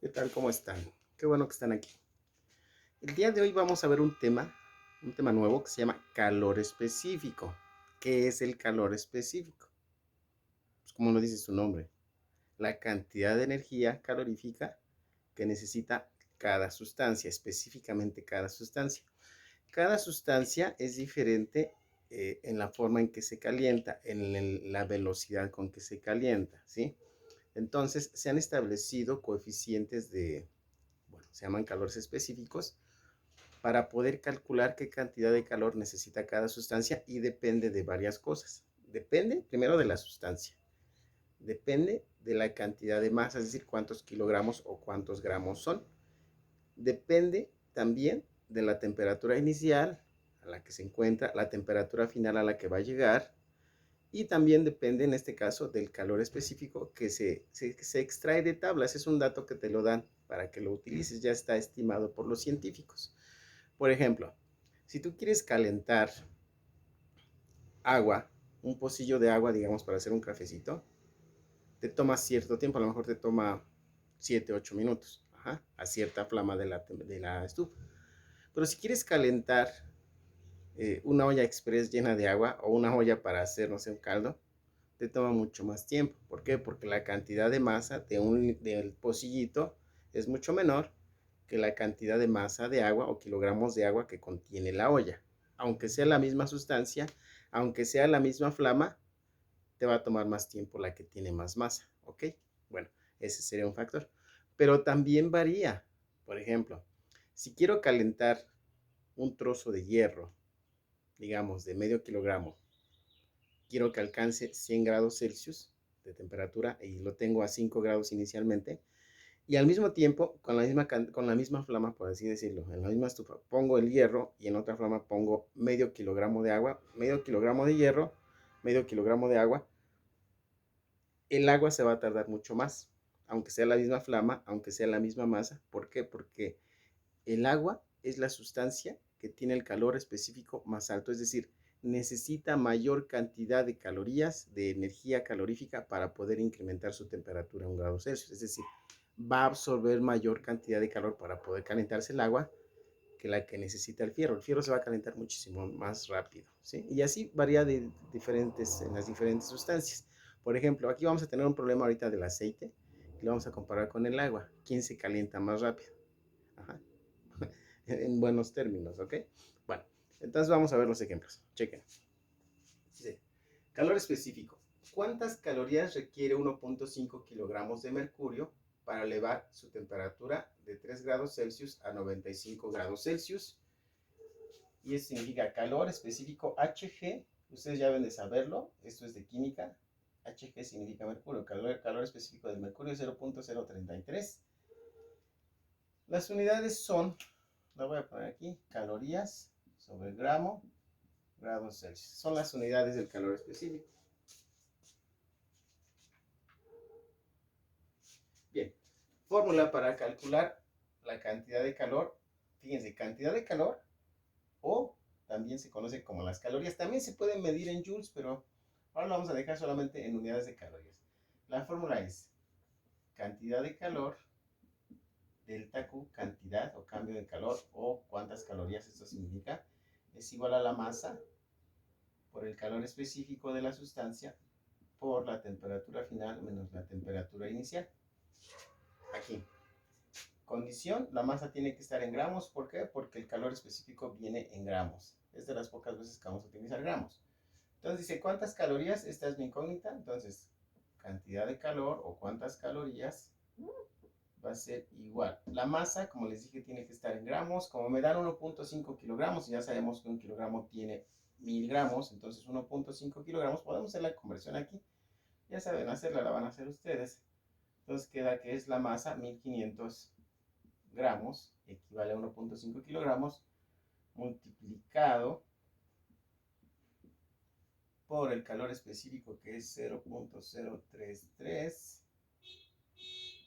¿Qué tal? ¿Cómo están? Qué bueno que están aquí. El día de hoy vamos a ver un tema nuevo que se llama calor específico. ¿Qué es el calor específico? Pues como lo dice su nombre, la cantidad de energía calorífica que necesita cada sustancia, específicamente cada sustancia. Cada sustancia es diferente en la forma en que se calienta, en la velocidad con que se calienta, ¿sí? Entonces se han establecido coeficientes bueno, se llaman calores específicos para poder calcular qué cantidad de calor necesita cada sustancia y depende de varias cosas. Depende primero de la sustancia, depende de la cantidad de masa, es decir, cuántos kilogramos o cuántos gramos son. Depende también de la temperatura inicial a la que se encuentra, la temperatura final a la que va a llegar y también depende en este caso del calor específico que se extrae de tablas. Es un dato que te lo dan para que lo utilices, ya está estimado por los científicos. Por ejemplo, si tú quieres calentar agua, un pocillo de agua, digamos, para hacer un cafecito, te toma cierto tiempo, a lo mejor te toma 7, 8 minutos, ajá, a cierta flama de la estufa. Pero si quieres calentar una olla express llena de agua o una olla para hacer, no sé, un caldo, te toma mucho más tiempo. ¿Por qué? Porque la cantidad de masa del pocillito es mucho menor que la cantidad de masa de agua o kilogramos de agua que contiene la olla. Aunque sea la misma sustancia, aunque sea la misma flama, te va a tomar más tiempo la que tiene más masa. ¿Ok? Bueno, ese sería un factor. Pero también varía. Por ejemplo, si quiero calentar un trozo de hierro, digamos, de medio kilogramo, quiero que alcance 100 grados Celsius de temperatura y lo tengo a 5 grados inicialmente. Y al mismo tiempo, con la misma flama, por así decirlo, en la misma estufa, pongo el hierro y en otra flama pongo medio kilogramo de agua, medio kilogramo de hierro, medio kilogramo de agua. El agua se va a tardar mucho más, aunque sea la misma flama, aunque sea la misma masa. ¿Por qué? Porque el agua es la sustancia que tiene el calor específico más alto, es decir, necesita mayor cantidad de calorías, de energía calorífica para poder incrementar su temperatura a 1 grado Celsius. Es decir, va a absorber mayor cantidad de calor para poder calentarse el agua que la que necesita el fierro. El fierro se va a calentar muchísimo más rápido, ¿sí? Y así varía en las diferentes sustancias. Por ejemplo, aquí vamos a tener un problema ahorita del aceite y lo vamos a comparar con el agua. ¿Quién se calienta más rápido? Ajá. En buenos términos, ¿ok? Bueno, entonces vamos a ver los ejemplos. Chequen. Dice, calor específico. ¿Cuántas calorías requiere 1.5 kilogramos de mercurio para elevar su temperatura de 3 grados Celsius a 95 grados Celsius? Y eso significa calor específico Hg. Ustedes ya deben de saberlo. Esto es de química. Hg significa mercurio. Calor específico del mercurio es 0.033. Las unidades son, la voy a poner aquí, calorías sobre gramo, grados Celsius. Son las unidades del calor específico. Bien, fórmula para calcular la cantidad de calor. Fíjense, cantidad de calor o también se conoce como las calorías. También se pueden medir en joules, pero ahora lo vamos a dejar solamente en unidades de calorías. La fórmula es cantidad de calor, delta Q, cantidad o cambio de calor o cuántas calorías esto significa, es igual a la masa por el calor específico de la sustancia por la temperatura final menos la temperatura inicial. Aquí. Condición, la masa tiene que estar en gramos. ¿Por qué? Porque el calor específico viene en gramos. Es de las pocas veces que vamos a utilizar gramos. Entonces dice, ¿cuántas calorías? Esta es mi incógnita. Entonces, cantidad de calor o cuántas calorías va a ser igual. La masa, como les dije, tiene que estar en gramos. Como me dan 1.5 kilogramos, y ya sabemos que un kilogramo tiene 1000 gramos, entonces 1.5 kilogramos, podemos hacer la conversión aquí. Ya saben hacerla, la van a hacer ustedes. Entonces queda que es la masa 1500 gramos, equivale a 1.5 kilogramos, multiplicado por el calor específico que es 0.033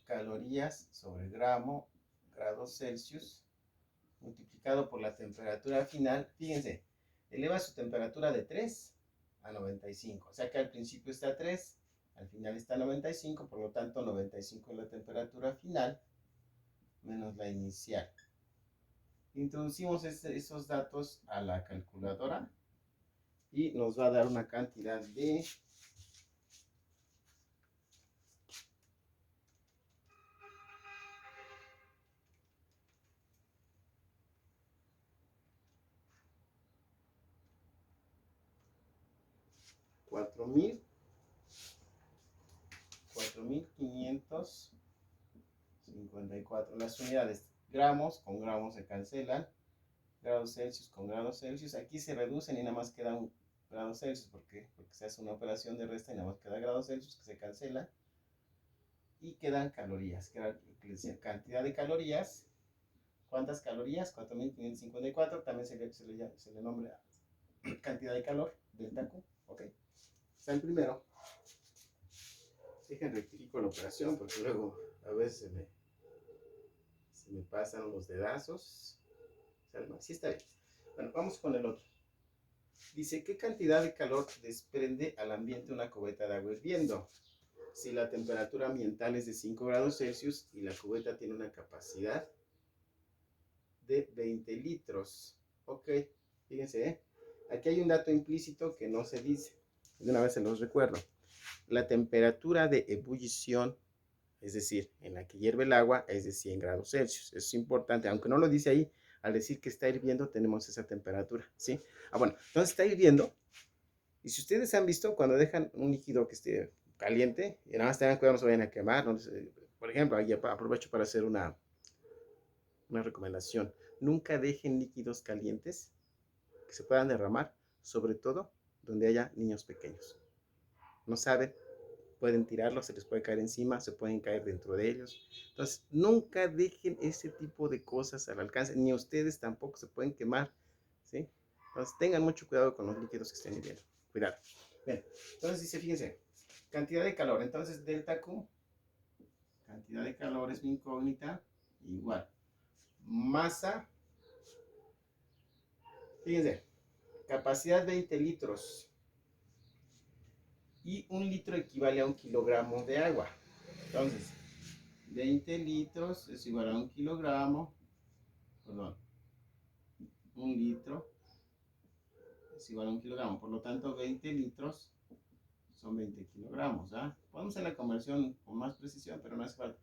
calorías sobre grados Celsius, multiplicado por la temperatura final. Fíjense, eleva su temperatura de 3 a 95. O sea que al principio está a 3, al final está a 95, por lo tanto 95 es la temperatura final. menos la inicial. Introducimos esos datos a la calculadora y nos va a dar una cantidad de 4.554. Las unidades, gramos con gramos se cancelan, grados Celsius con grados Celsius, aquí se reducen y nada más queda un grado Celsius, porque se hace una operación de resta y nada más queda grados Celsius que se cancela y quedan calorías, que era cantidad de calorías. ¿Cuántas calorías? 4.554, también se le nombra cantidad de calor, delta Q, ¿ok? Está el primero. Dejen rectifico la operación porque luego a veces se me pasan los dedazos. O sea, no, sí está bien. Bueno, vamos con el otro. Dice, ¿qué cantidad de calor desprende al ambiente una cubeta de agua hirviendo? Si la temperatura ambiental es de 5 grados Celsius y la cubeta tiene una capacidad de 20 litros. Ok, fíjense, aquí hay un dato implícito que no se dice. De una vez se los recuerdo. La temperatura de ebullición, es decir, en la que hierve el agua, es de 100 grados Celsius. Eso es importante, aunque no lo dice ahí, al decir que está hirviendo tenemos esa temperatura, ¿sí? Bueno, entonces está hirviendo. Y si ustedes han visto, cuando dejan un líquido que esté caliente, y nada más tengan cuidado, no se vayan a quemar. ¿No? Por ejemplo, ahí aprovecho para hacer una recomendación. Nunca dejen líquidos calientes que se puedan derramar, sobre todo donde haya niños pequeños. No saben, pueden tirarlos, se les puede caer encima, se pueden caer dentro de ellos. Entonces, nunca dejen ese tipo de cosas al alcance, ni ustedes tampoco se pueden quemar, ¿sí? Entonces, tengan mucho cuidado con los líquidos que estén hirviendo. Cuidado. Bien, entonces dice, fíjense, cantidad de calor. Entonces, delta Q, cantidad de calor es mi incógnita, igual. Masa, fíjense, capacidad 20 litros. Y un litro equivale a 1 kilogramo de agua. Entonces, 20 litros es igual a 1 kilogramo, perdón, 1 litro es igual a 1 kilogramo. Por lo tanto, 20 litros son 20 kilogramos. ¿Ah? Podemos hacer la conversión con más precisión, pero no hace falta.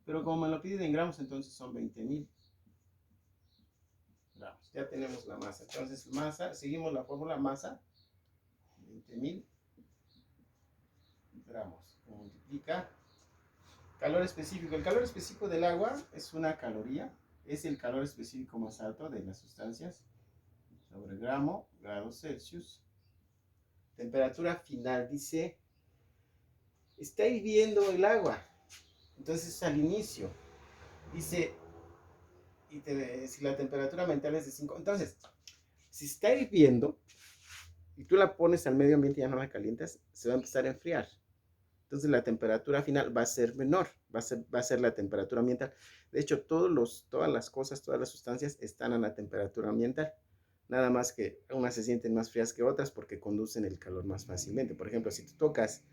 Pero como me lo piden en gramos, entonces son 20.000 gramos. Ya tenemos la masa. Entonces, masa, seguimos la fórmula masa, 20.000 gramos. Multiplica calor específico. El calor específico del agua es una caloría. Es el calor específico más alto de las sustancias sobre gramo, grados Celsius. Temperatura final, dice, está hirviendo el agua. Entonces al inicio, dice, si la temperatura mental es de 5, entonces, si está hirviendo y tú la pones al medio ambiente y ya no la calientas, se va a empezar a enfriar. Entonces la temperatura final va a ser menor, va a ser la temperatura ambiental. De hecho, todas las cosas, todas las sustancias están a la temperatura ambiental. Nada más que unas se sienten más frías que otras porque conducen el calor más fácilmente. Por ejemplo, si tú tocas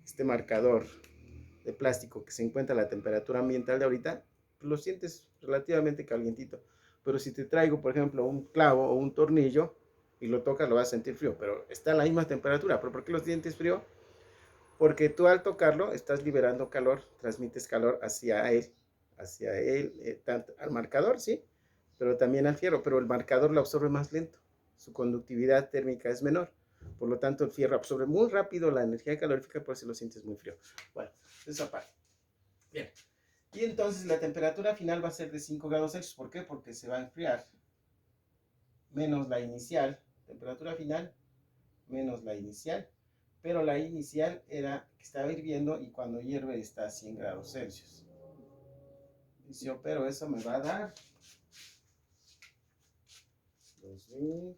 este marcador de plástico que se encuentra a la temperatura ambiental de ahorita, lo sientes relativamente calientito. Pero si te traigo, por ejemplo, un clavo o un tornillo y lo tocas, lo vas a sentir frío, pero está a la misma temperatura. ¿Pero por qué lo sientes frío? Porque tú al tocarlo estás liberando calor, transmites calor hacia él, tanto al marcador, ¿sí? Pero también al fierro, pero el marcador lo absorbe más lento, su conductividad térmica es menor, por lo tanto el fierro absorbe muy rápido la energía calorífica, por eso lo sientes muy frío. Bueno, esa parte. Bien, y entonces la temperatura final va a ser de 5 grados Celsius, ¿por qué? Porque se va a enfriar, menos la inicial, temperatura final, menos la inicial, pero la inicial era que estaba hirviendo y cuando hierve está a 100 grados Celsius. Dice, pero eso me va a dar 2000.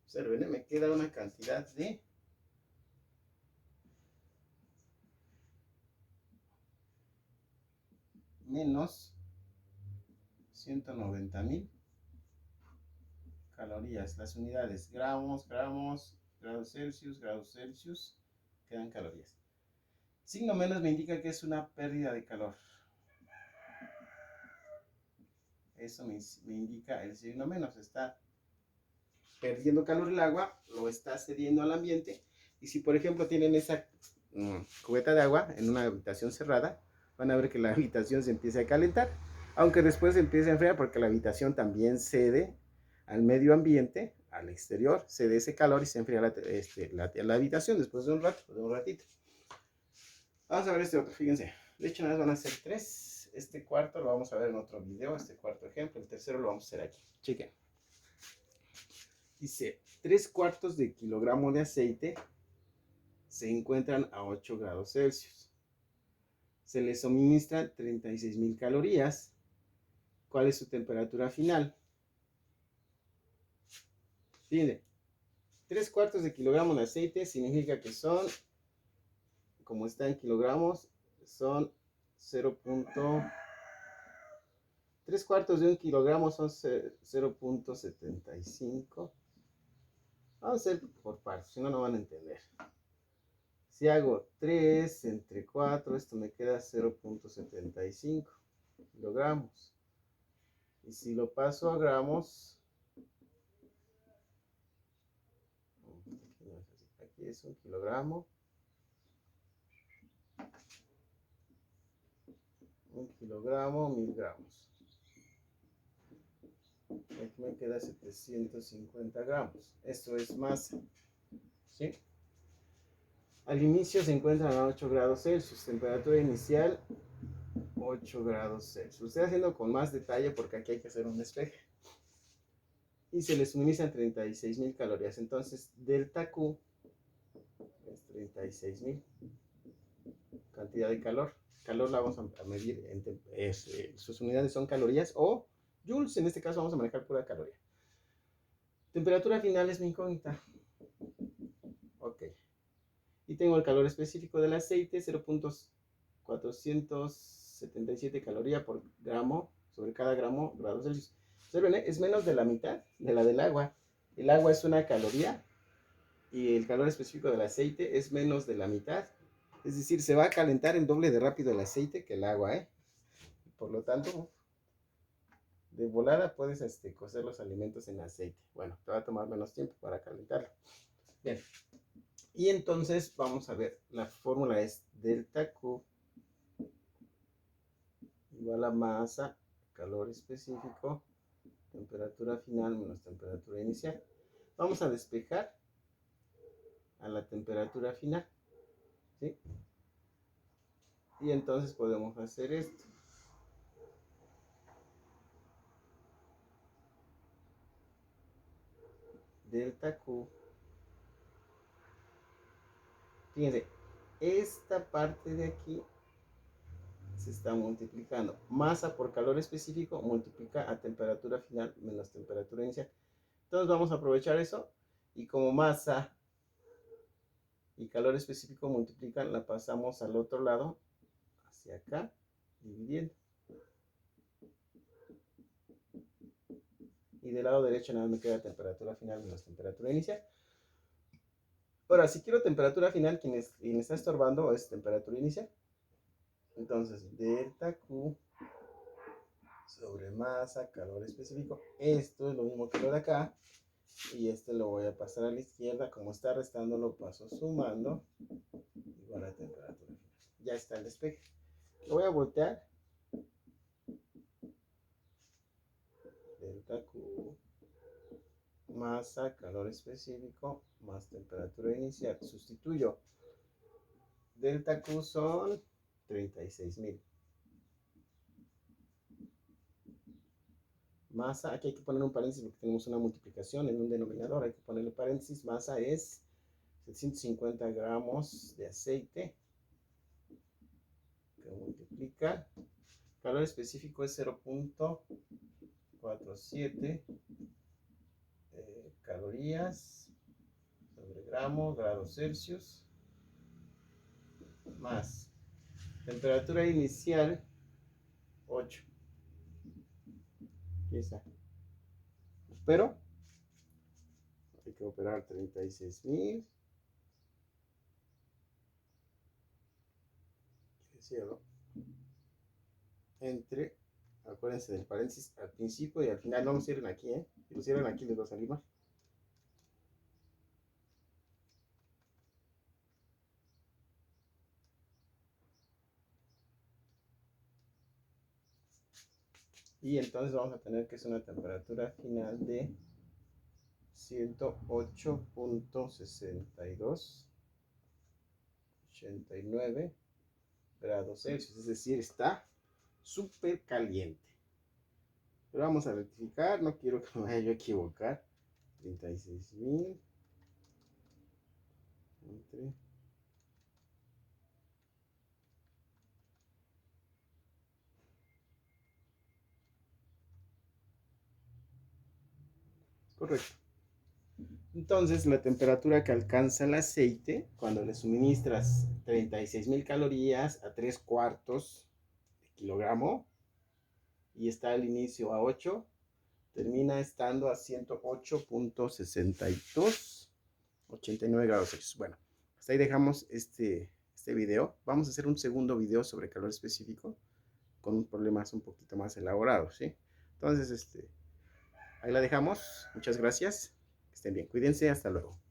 Observen, me queda una cantidad de menos 190.000 calorías, las unidades, gramos, gramos, grados Celsius, quedan calorías. Signo menos me indica que es una pérdida de calor. Eso me indica el signo menos. Está perdiendo calor el agua, lo está cediendo al ambiente. Y si, por ejemplo, tienen esa cubeta de agua en una habitación cerrada, van a ver que la habitación se empieza a calentar, aunque después se empieza a enfriar porque la habitación también cede al medio ambiente, al exterior, cede ese calor y se enfría la habitación después de un ratito. Vamos a ver este otro, fíjense. De hecho, nada más van a ser 3. Este cuarto lo vamos a ver en otro video, este cuarto ejemplo. El tercero lo vamos a hacer aquí. Chequen. Dice, 3/4 de kilogramo de aceite se encuentran a 8 grados Celsius. Se les suministran 36,000 calorías. ¿Cuál es su temperatura final? Fíjense, 3/4 de kilogramo de aceite significa que son, como está en kilogramos, son 3/4 de un kilogramo son 0.75. Vamos a hacer por partes, si no, no van a entender. Si hago 3 entre 4, esto me queda 0.75 kilogramos. Y si lo paso a gramos, aquí es 1 kilogramo. 1 kilogramo, 1000 gramos. Aquí me queda 750 gramos. Esto es masa. ¿Sí? Al inicio se encuentran a 8 grados Celsius. Temperatura inicial 8 grados Celsius. Lo estoy haciendo con más detalle porque aquí hay que hacer un despeje. Y se le suministran 36,000 calorías. Entonces, delta Q es 36,000. Cantidad de calor. Calor la vamos a medir. Sus unidades son calorías o joules. En este caso vamos a manejar pura caloría. Temperatura final es mi incógnita. Ok. Y tengo el calor específico del aceite, 0.477 calorías por gramo sobre cada gramo grados Celsius. ¿Observen? Es menos de la mitad de la del agua. El agua es 1 caloría y el calor específico del aceite es menos de la mitad. Es decir, se va a calentar el doble de rápido el aceite que el agua, Por lo tanto, de volada puedes cocer los alimentos en aceite. Bueno, te va a tomar menos tiempo para calentarlo. Bien. Y entonces vamos a ver, la fórmula es delta Q igual a masa, calor específico, temperatura final menos temperatura inicial. Vamos a despejar a la temperatura final, ¿sí? Y entonces podemos hacer esto. Delta Q. Fíjense, esta parte de aquí se está multiplicando. Masa por calor específico multiplica a temperatura final menos temperatura inicial. Entonces vamos a aprovechar eso y como masa y calor específico multiplican, la pasamos al otro lado, hacia acá, dividiendo. Y del lado derecho nada más me queda temperatura final menos temperatura inicial. Ahora, si quiero temperatura final, quien está estorbando es temperatura inicial. Entonces, delta Q sobre masa, calor específico. Esto es lo mismo que lo de acá. Y este lo voy a pasar a la izquierda. Como está restando, lo paso sumando. Igual a temperatura final. Ya está el despeje. Lo voy a voltear. Delta Q, masa, calor específico, más temperatura inicial. Sustituyo. Delta Q son 36,000. Masa, aquí hay que poner un paréntesis porque tenemos una multiplicación en un denominador. Hay que ponerle paréntesis. Masa es 750 gramos de aceite que multiplica. Calor específico es 0.47 calorías sobre gramo, grados Celsius, más temperatura inicial 8. Aquí está. Pero Hay que operar 36.000. Cierro. Entre, acuérdense del paréntesis al principio y al final. No lo cierren aquí, ¿eh? Si lo cierran aquí les va a salir mal. Y entonces vamos a tener que es una temperatura final de 108.6289 grados Celsius, es decir, está súper caliente. Pero vamos a rectificar, no quiero que me vaya yo a equivocar. 36.000 entre correcto. Entonces, la temperatura que alcanza el aceite cuando le suministras 36.000 calorías a 3 cuartos de kilogramo y está al inicio a 8, termina estando a 108.6289 grados Celsius. Bueno, hasta ahí dejamos este video. Vamos a hacer un segundo video sobre calor específico con problemas un poquito más elaborados, ¿sí? Entonces, ahí la dejamos. Muchas gracias. Que estén bien. Cuídense. Hasta luego.